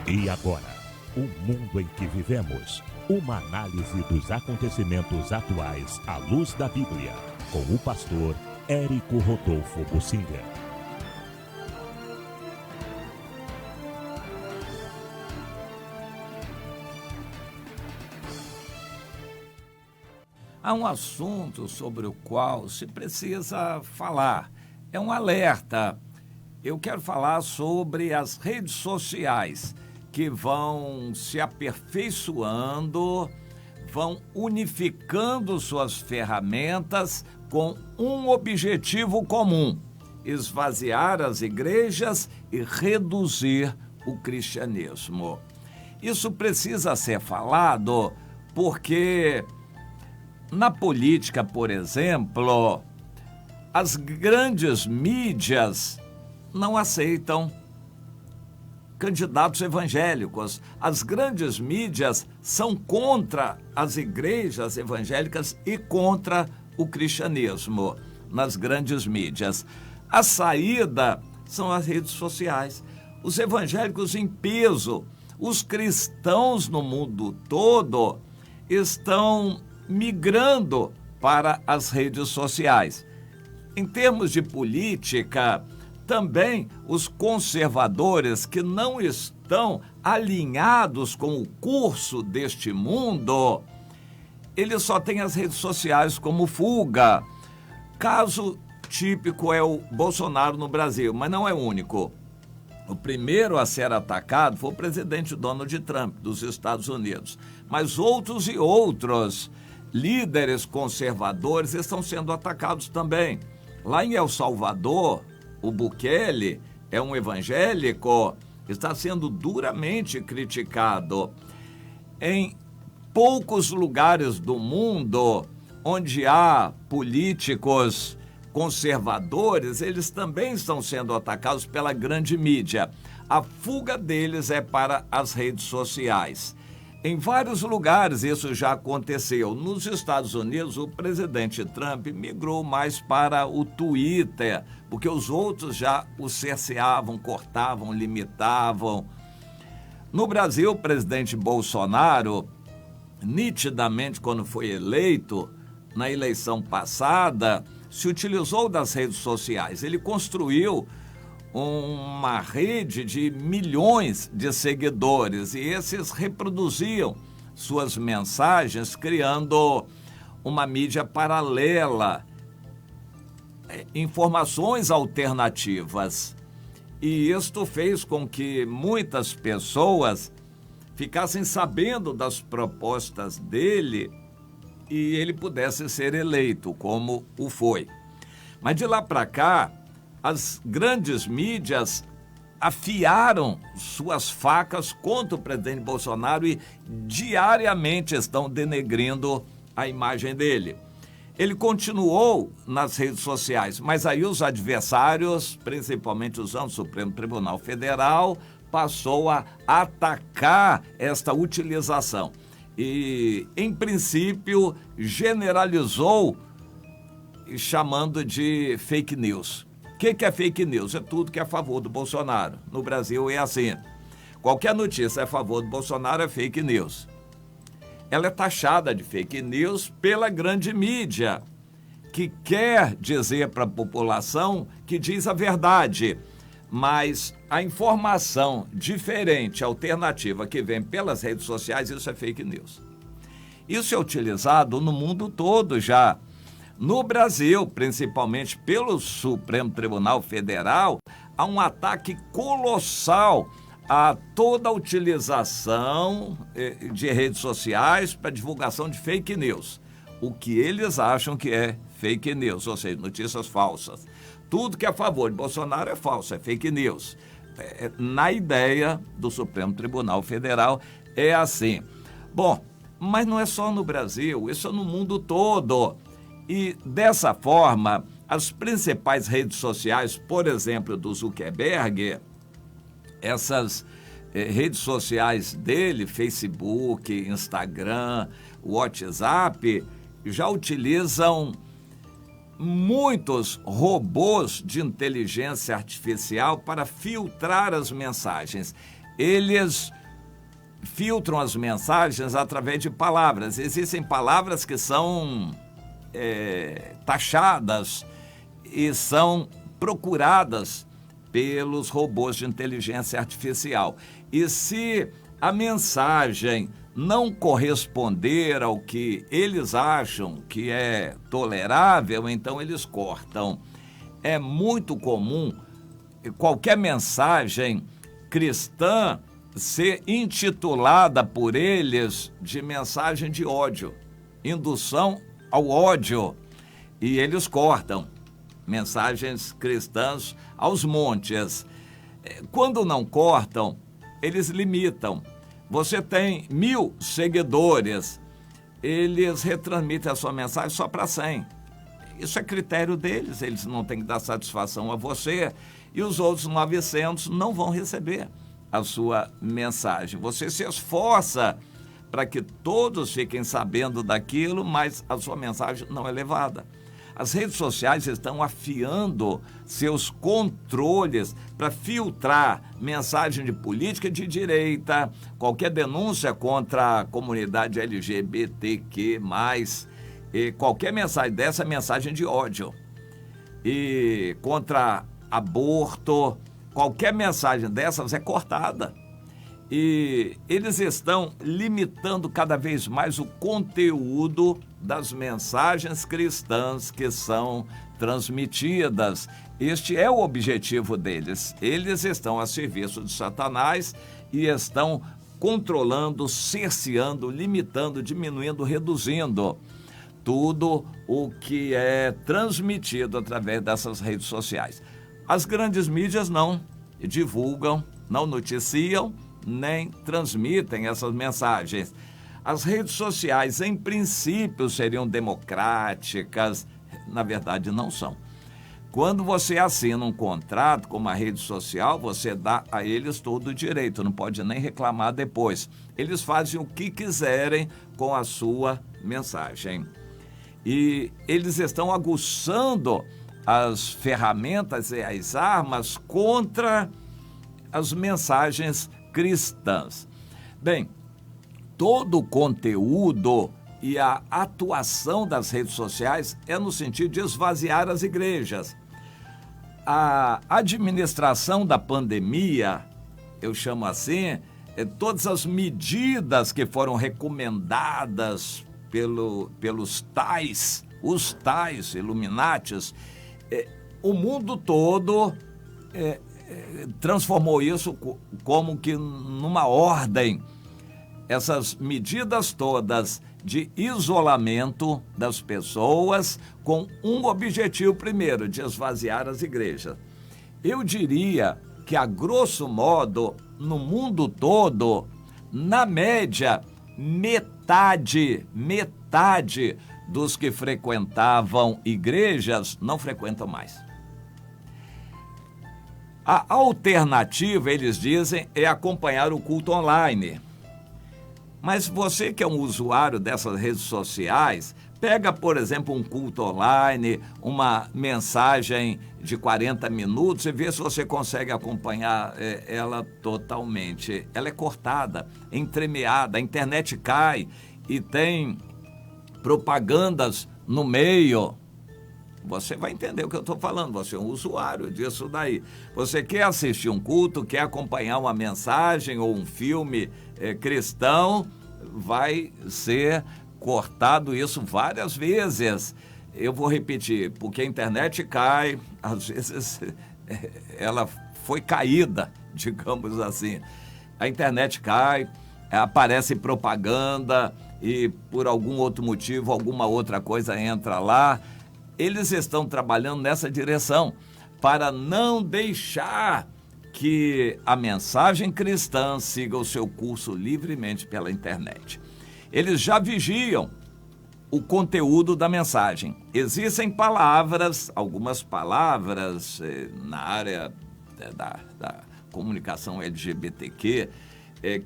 E agora, o mundo em que vivemos. Uma análise dos acontecimentos atuais à luz da Bíblia, com o pastor Érico Rodolfo Bocinga. Há um assunto sobre o qual se precisa falar. É um alerta. Eu quero falar sobre as redes sociais que vão se aperfeiçoando, vão unificando suas ferramentas com um objetivo comum: esvaziar as igrejas e reduzir o cristianismo. Isso precisa ser falado porque na política, por exemplo, as grandes mídias não aceitam candidatos evangélicos. As grandes mídias são contra as igrejas evangélicas e contra o cristianismo nas grandes mídias. A saída são as redes sociais. Os evangélicos em peso, os cristãos no mundo todo estão migrando para as redes sociais. Em termos de política, também os conservadores que não estão alinhados com o curso deste mundo, eles só têm as redes sociais como fuga. Caso típico é o Bolsonaro no Brasil, mas não é o único. O primeiro a ser atacado foi o presidente Donald Trump, dos Estados Unidos. Mas outros e outros líderes conservadores estão sendo atacados também. Lá em El Salvador, o Bukele é um evangélico, está sendo duramente criticado. Em poucos lugares do mundo onde há políticos conservadores, eles também estão sendo atacados pela grande mídia. A fuga deles é para as redes sociais. Em vários lugares isso já aconteceu. Nos Estados Unidos, o presidente Trump migrou mais para o Twitter, porque os outros já o cerceavam, cortavam, limitavam. No Brasil, o presidente Bolsonaro, nitidamente, quando foi eleito, na eleição passada, se utilizou das redes sociais. Ele construiu uma rede de milhões de seguidores e esses reproduziam suas mensagens, criando uma mídia paralela, informações alternativas. E isto fez com que muitas pessoas ficassem sabendo das propostas dele e ele pudesse ser eleito, como o foi. Mas de lá para cá, as grandes mídias afiaram suas facas contra o presidente Bolsonaro e diariamente estão denegrindo a imagem dele. Ele continuou nas redes sociais, mas aí os adversários, principalmente usando o Supremo Tribunal Federal, passou a atacar esta utilização. E, em princípio, generalizou, chamando de fake news. O que é fake news? É tudo que é a favor do Bolsonaro. No Brasil é assim. Qualquer notícia a favor do Bolsonaro é fake news. Ela é taxada de fake news pela grande mídia, que quer dizer para a população que diz a verdade. Mas a informação diferente, alternativa, que vem pelas redes sociais, isso é fake news. Isso é utilizado no mundo todo já. No Brasil, principalmente pelo Supremo Tribunal Federal, há um ataque colossal a toda a utilização de redes sociais para divulgação de fake news. O que eles acham que é fake news, ou seja, notícias falsas. Tudo que é a favor de Bolsonaro é falso, é fake news. Na ideia do Supremo Tribunal Federal é assim. Bom, mas não é só no Brasil, isso é no mundo todo. E dessa forma, as principais redes sociais, por exemplo, do Zuckerberg, essas redes sociais dele, Facebook, Instagram, WhatsApp, já utilizam muitos robôs de inteligência artificial para filtrar as mensagens. eles filtram as mensagens através de palavras. Existem palavras que são taxadas e são procuradas pelos robôs de inteligência artificial. E se a mensagem não corresponder ao que eles acham que é tolerável, então eles cortam. É muito comum qualquer mensagem cristã ser intitulada por eles de mensagem de ódio, indução ao ódio, e eles cortam mensagens cristãs aos montes. Quando não cortam, eles limitam. Você tem 1000 seguidores, eles retransmitem a sua mensagem só para 100. Isso é critério deles, eles não têm que dar satisfação a você, e os outros 900 não vão receber a sua mensagem. Você se esforça para que todos fiquem sabendo daquilo, mas a sua mensagem não é levada. As redes sociais estão afiando seus controles para filtrar mensagem de política de direita, qualquer denúncia contra a comunidade LGBTQ+, e qualquer mensagem dessa é mensagem de ódio. E contra aborto, qualquer mensagem dessas é cortada. E eles estão limitando cada vez mais o conteúdo das mensagens cristãs que são transmitidas. Este é o objetivo deles. Eles estão a serviço de Satanás e estão controlando, cerceando, limitando, diminuindo, reduzindo tudo o que é transmitido através dessas redes sociais. As grandes mídias não divulgam, não noticiam, nem transmitem essas mensagens. As redes sociais, em princípio, seriam democráticas. Na verdade, não são. Quando você assina um contrato com uma rede social, você dá a eles todo o direito, não pode nem reclamar depois. Eles fazem o que quiserem com a sua mensagem. E eles estão aguçando as ferramentas e as armas contra as mensagens cristãs. Bem, todo o conteúdo e a atuação das redes sociais é no sentido de esvaziar as igrejas. A administração da pandemia, eu chamo assim, todas as medidas que foram recomendadas pelos os tais Illuminatis, o mundo todo transformou isso como que numa ordem. Essas medidas todas de isolamento das pessoas com um objetivo primeiro, de esvaziar as igrejas. Eu diria que, a grosso modo, no mundo todo, na média, metade dos que frequentavam igrejas não frequentam mais. A alternativa, eles dizem, é acompanhar o culto online. Mas você que é um usuário dessas redes sociais, pega, por exemplo, um culto online, uma mensagem de 40 minutos e vê se você consegue acompanhar ela totalmente. Ela é cortada, entremeada, a internet cai e tem propagandas no meio. Você vai entender o que eu estou falando, você é um usuário disso daí. Você quer assistir um culto, quer acompanhar uma mensagem ou um filme cristão, vai ser cortado isso várias vezes. Eu vou repetir, porque a internet cai, às vezes ela foi caída, digamos assim. A internet cai, aparece propaganda e por algum outro motivo, alguma outra coisa entra lá. Eles estão trabalhando nessa direção para não deixar que a mensagem cristã siga o seu curso livremente pela internet. Eles já vigiam o conteúdo da mensagem. Existem palavras, algumas palavras na área da comunicação LGBTQ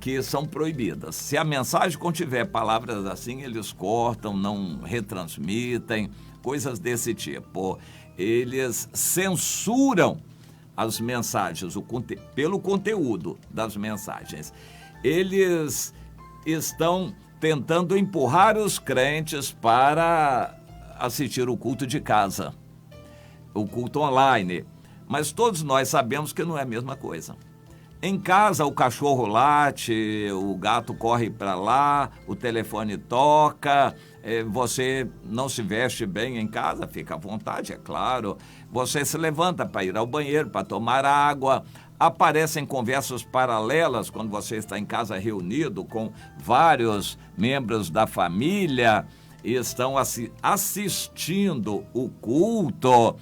que são proibidas. Se a mensagem contiver palavras assim, eles cortam, não retransmitem, coisas desse tipo. Eles censuram as mensagens, pelo conteúdo das mensagens. Eles estão tentando empurrar os crentes para assistir o culto de casa, o culto online. Mas todos nós sabemos que não é a mesma coisa. Em casa, o cachorro late, o gato corre para lá, o telefone toca, você não se veste bem em casa, fica à vontade, é claro. Você se levanta para ir ao banheiro, para tomar água. Aparecem conversas paralelas quando você está em casa reunido com vários membros da família e estão assistindo o culto.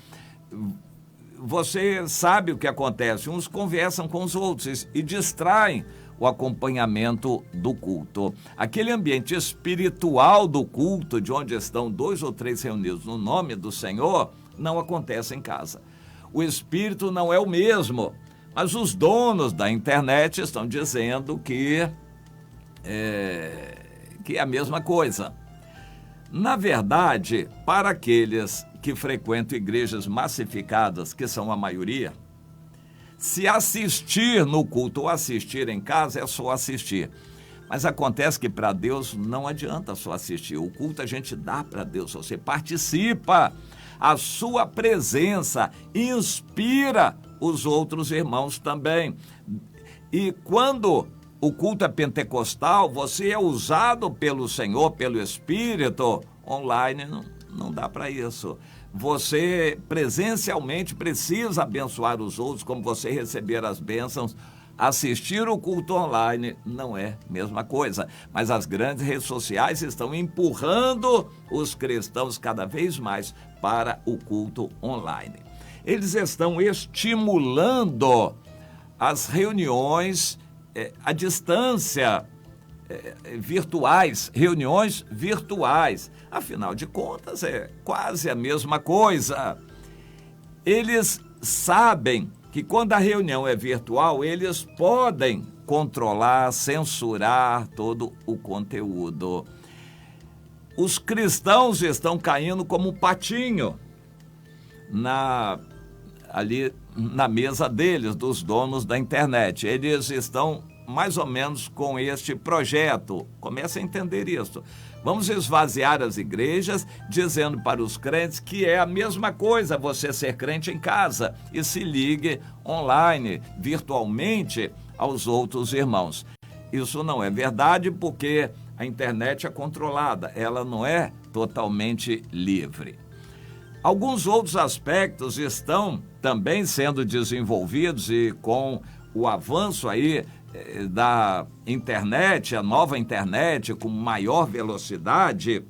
Você sabe o que acontece, uns conversam com os outros e distraem o acompanhamento do culto. Aquele ambiente espiritual do culto, de onde estão 2 ou 3 reunidos no nome do Senhor, não acontece em casa. O espírito não é o mesmo, mas os donos da internet estão dizendo que é a mesma coisa. Na verdade, para aqueles que frequentam igrejas massificadas, que são a maioria, se assistir no culto ou assistir em casa é só assistir. Mas acontece que para Deus não adianta só assistir. O culto a gente dá para Deus, você participa. A sua presença inspira os outros irmãos também. E quando o culto é pentecostal, você é usado pelo Senhor, pelo Espírito. Online não dá para isso. Você presencialmente precisa abençoar os outros, como você receber as bênçãos. Assistir o culto online não é a mesma coisa, mas as grandes redes sociais estão empurrando os cristãos cada vez mais para o culto online. Eles estão estimulando as reuniões à distância, virtuais, reuniões virtuais. Afinal de contas, é quase a mesma coisa. Eles sabem que quando a reunião é virtual, eles podem controlar, censurar todo o conteúdo. Os cristãos estão caindo como um patinho ali na mesa deles, dos donos da internet. Eles estão mais ou menos com este projeto. Comece a entender isso. Vamos esvaziar as igrejas, dizendo para os crentes que é a mesma coisa você ser crente em casa e se ligue online, virtualmente, aos outros irmãos. Isso não é verdade porque a internet é controlada, ela não é totalmente livre. Alguns outros aspectos estão também sendo desenvolvidos e com o avanço aí da internet, a nova internet com maior velocidade,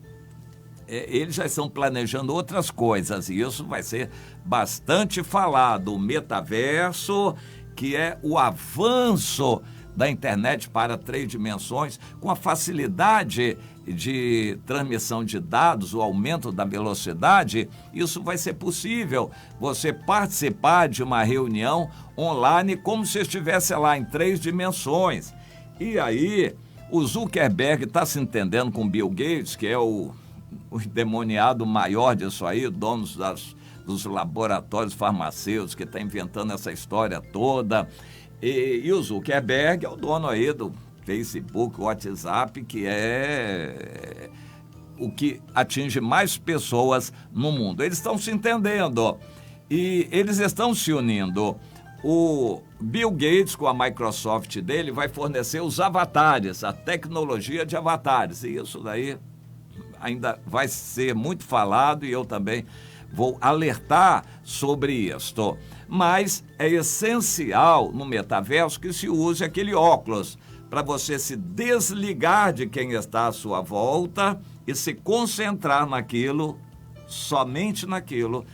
eles já estão planejando outras coisas e isso vai ser bastante falado. O metaverso, que é o avanço da internet para 3 dimensões, com a facilidade de transmissão de dados, o aumento da velocidade, isso vai ser possível. Você participar de uma reunião online como se estivesse lá em 3 dimensões. E aí, o Zuckerberg está se entendendo com Bill Gates, que é o endemoniado maior disso aí, dono dos laboratórios farmacêuticos, que está inventando essa história toda. E o Zuckerberg é o dono aí do Facebook, WhatsApp, que é o que atinge mais pessoas no mundo. Eles estão se entendendo e eles estão se unindo. O Bill Gates, com a Microsoft dele, vai fornecer os avatares, a tecnologia de avatares. E isso daí ainda vai ser muito falado e eu também vou alertar sobre isto. Mas é essencial no metaverso que se use aquele óculos para você se desligar de quem está à sua volta e se concentrar naquilo, somente naquilo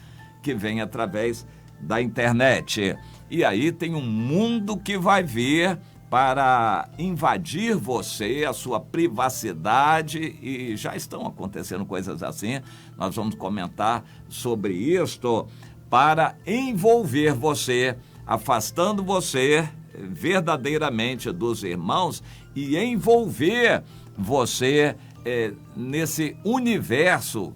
que vem através da internet. E aí tem um mundo que vai vir para invadir você, a sua privacidade, e já estão acontecendo coisas assim. Nós vamos comentar sobre isto, para envolver você, afastando você verdadeiramente dos irmãos e envolver você nesse universo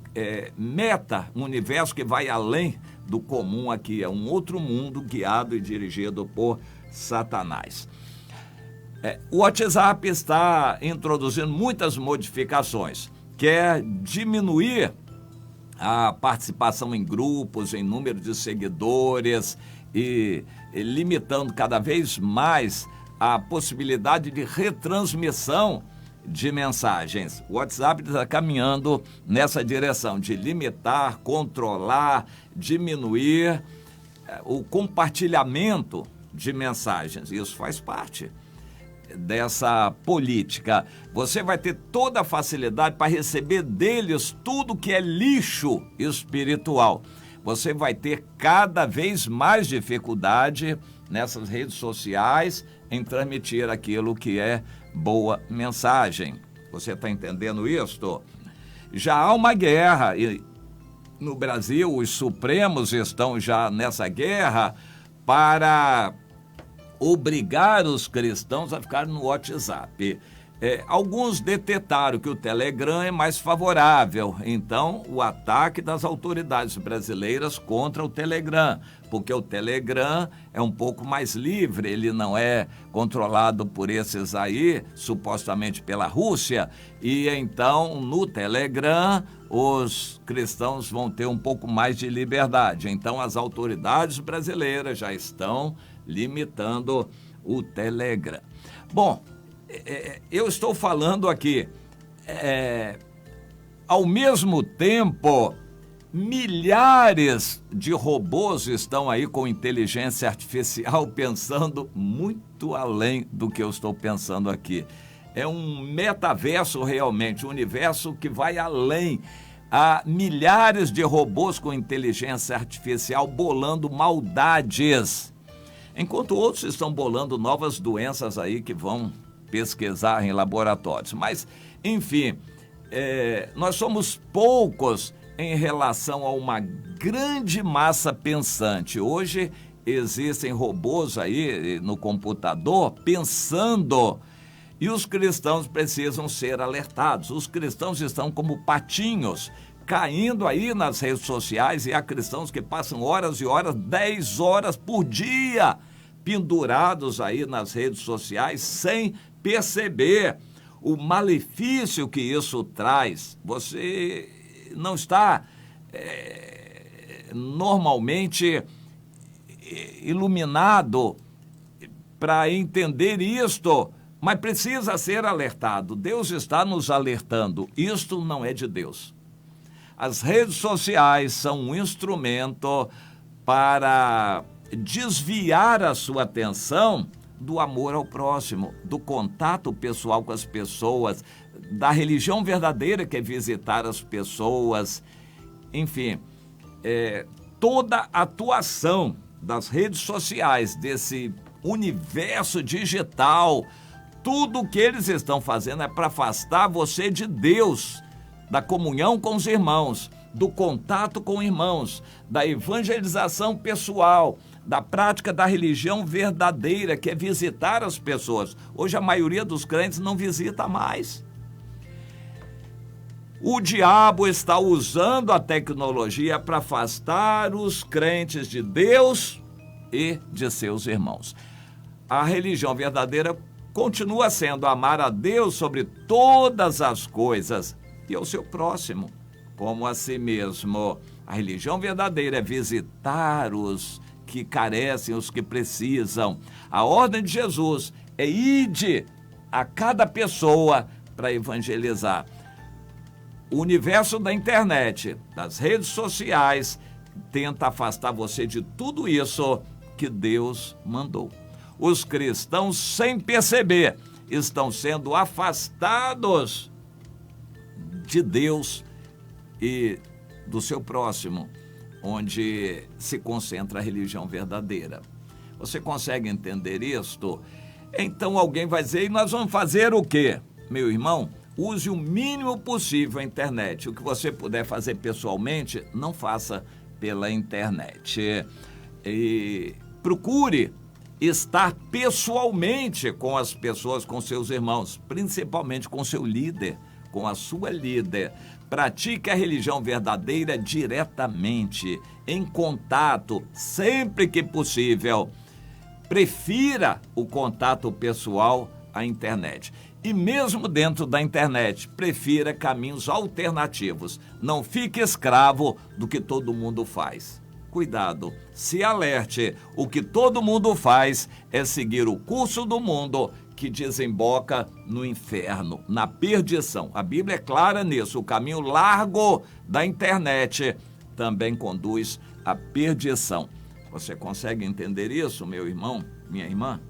um universo que vai além do comum aqui, é um outro mundo guiado e dirigido por Satanás. O WhatsApp está introduzindo muitas modificações, quer diminuir a participação em grupos, em número de seguidores e limitando cada vez mais a possibilidade de retransmissão de mensagens. O WhatsApp está caminhando nessa direção de limitar, controlar, diminuir o compartilhamento de mensagens. Isso faz parte dessa política. Você vai ter toda a facilidade para receber deles tudo que é lixo espiritual. Você vai ter cada vez mais dificuldade nessas redes sociais em transmitir aquilo que é boa mensagem. Você está entendendo isso? Já há uma guerra e no Brasil os Supremos estão já nessa guerra para obrigar os cristãos a ficar no WhatsApp. Alguns detetaram que o Telegram é mais favorável, então o ataque das autoridades brasileiras contra o Telegram, porque o Telegram é um pouco mais livre, ele não é controlado por esses aí, supostamente pela Rússia, e então no Telegram os cristãos vão ter um pouco mais de liberdade. Então as autoridades brasileiras já estão limitando o Telegram. Bom, eu estou falando aqui, ao mesmo tempo, milhares de robôs estão aí com inteligência artificial pensando muito além do que eu estou pensando aqui. É um metaverso realmente, um universo que vai além. Há milhares de robôs com inteligência artificial bolando maldades, enquanto outros estão bolando novas doenças aí que vão pesquisar em laboratórios. Mas, enfim, nós somos poucos em relação a uma grande massa pensante. Hoje existem robôs aí no computador pensando, e os cristãos precisam ser alertados. Os cristãos estão como patinhos, caindo aí nas redes sociais, e há cristãos que passam horas e horas, 10 horas por dia, pendurados aí nas redes sociais, sem perceber o malefício que isso traz. Você não está normalmente iluminado para entender isto, mas precisa ser alertado. Deus está nos alertando. Isto não é de Deus. As redes sociais são um instrumento para desviar a sua atenção do amor ao próximo, do contato pessoal com as pessoas, da religião verdadeira, que é visitar as pessoas. Enfim, toda a atuação das redes sociais, desse universo digital, tudo o que eles estão fazendo é para afastar você de Deus, da comunhão com os irmãos, do contato com irmãos, da evangelização pessoal, da prática da religião verdadeira, que é visitar as pessoas. Hoje a maioria dos crentes não visita mais. O diabo está usando a tecnologia para afastar os crentes de Deus e de seus irmãos. A religião verdadeira continua sendo amar a Deus sobre todas as coisas e ao seu próximo como a si mesmo. A religião verdadeira é visitar os que carecem, os que precisam. A ordem de Jesus é ide a cada pessoa para evangelizar. O universo da internet, das redes sociais, tenta afastar você de tudo isso que Deus mandou. Os cristãos, sem perceber, estão sendo afastados de Deus e do seu próximo, onde se concentra a religião verdadeira. Você consegue entender isto? Então alguém vai dizer, e nós vamos fazer o quê? Meu irmão, use o mínimo possível a internet. O que você puder fazer pessoalmente, não faça pela internet. E procure estar pessoalmente com as pessoas, com seus irmãos, principalmente com seu líder, com a sua líder. Pratique a religião verdadeira diretamente, em contato, sempre que possível. Prefira o contato pessoal à internet. E mesmo dentro da internet, prefira caminhos alternativos. Não fique escravo do que todo mundo faz. Cuidado, se alerte. O que todo mundo faz é seguir o curso do mundo que desemboca no inferno, na perdição. A Bíblia é clara nisso. O caminho largo da internet também conduz à perdição. Você consegue entender isso, meu irmão, minha irmã?